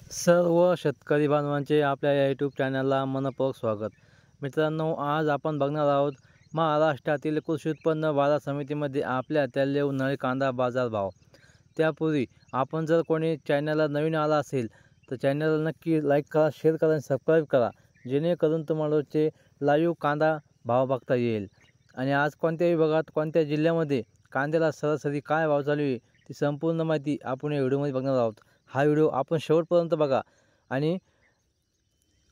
सर्व शेतकरी बांधवांचे आपल्या या यूट्यूब चॅनलला मनपूर्वक स्वागत। मित्रांनो, आज आपण बघणार आहोत महाराष्ट्रातील कृषी उत्पन्न बाजार समितीमध्ये आपल्या त्याले उन्हाळी कांदा बाजार भाव। त्यापूर्वी आपण जर कोणी चॅनलला नवीन आला असेल तर चॅनलला नक्की लाईक करा, शेअर करा आणि सबस्क्राईब करा, जेणेकरून तुम्हाला रोजचे लाईव्ह कांदा भाव बघता येईल। आणि आज कोणत्या विभागात कोणत्या जिल्ह्यामध्ये कांद्याला सरासरी काय भाव चालू आहे ती संपूर्ण माहिती आपण या व्हिडिओमध्ये बघणार आहोत। हा व्हिडिओ आपण शेवटपर्यंत बघा आणि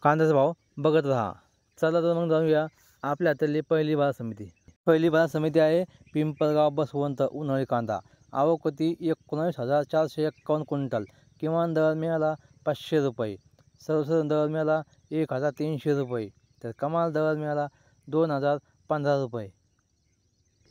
कांद्याचा भाव बघत राहा। चला तर मग जाऊया आपल्या हातातली पहिली बाजार समिती। पहिली बाजार समिती आहे पिंपळगाव बसवंत उन्हाळी कांदा। आवक होती 19,451 क्विंटल। किमान दर मिळाला 500 रुपये। सर्वसाधारण दर मिळाला 1,300 रुपये। तर कमाल दर मिळाला 2,015 रुपये।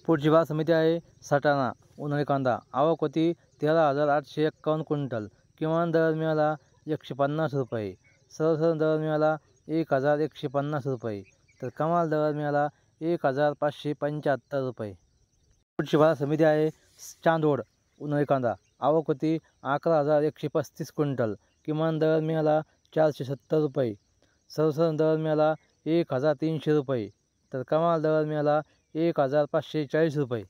पुढची बाजार समिती आहे सटाणा उन्हाळी कांदा। आवक होती 13,851 क्विंटल। किमान दर मिळाला 150 रुपये। सर्वसाधारण दर मिळाला 1,150 रुपये। तर कमाल दर मिळाला 1,575 रुपये। पुढची बाजार समिती आहे चांदवड उन्हाळी कांदा। आवक होती 11,135 क्विंटल। किमान दर मिळाला 470 रुपये। सर्वसाधारण दर मिळाला 1,300 रुपये। तर कमाल दर मिळाला 1,540 रुपये।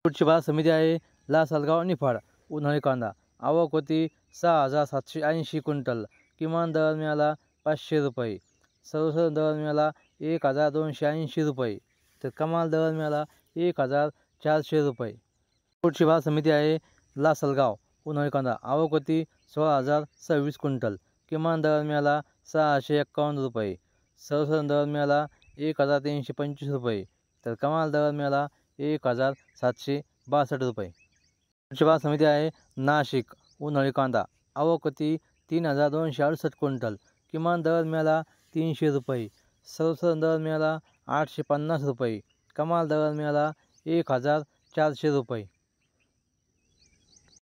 पुढची बाजार समिती आहे लासलगाव निफाड उन्हाळी कांदा। आवक होती 6,780 क्विंटल। किमान दर मिळाला 500 रुपये। सर्वसाधारण दर मिळाला 1,280 रुपये। तर कमाल दर मिळाला 1,400 रुपये। पुढची बाजार समिती आहे लासलगाव उन्हाळी कांदा। आवक होती 16,026 क्विंटल। किमान दर मिळाला 651 रुपये। सर्वसाधारण दर मिळाला 1,325 रुपये। तर कमाल दर मिळाला 1,762 रुपये। पुढची बाजार समिती आहे नाशिक उन्हाळी कांदा। आवक होती 3,268 क्विंटल। किमान दर मिळाला 300 रुपये। सर्वसाधारण दर मिळाला 850 रुपये। कमाल दर मिळाला 1,400 रुपये।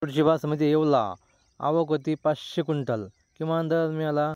पुढची बाजार समिती येवला। आवक होती 500 क्विंटल। किमान दर मिळाला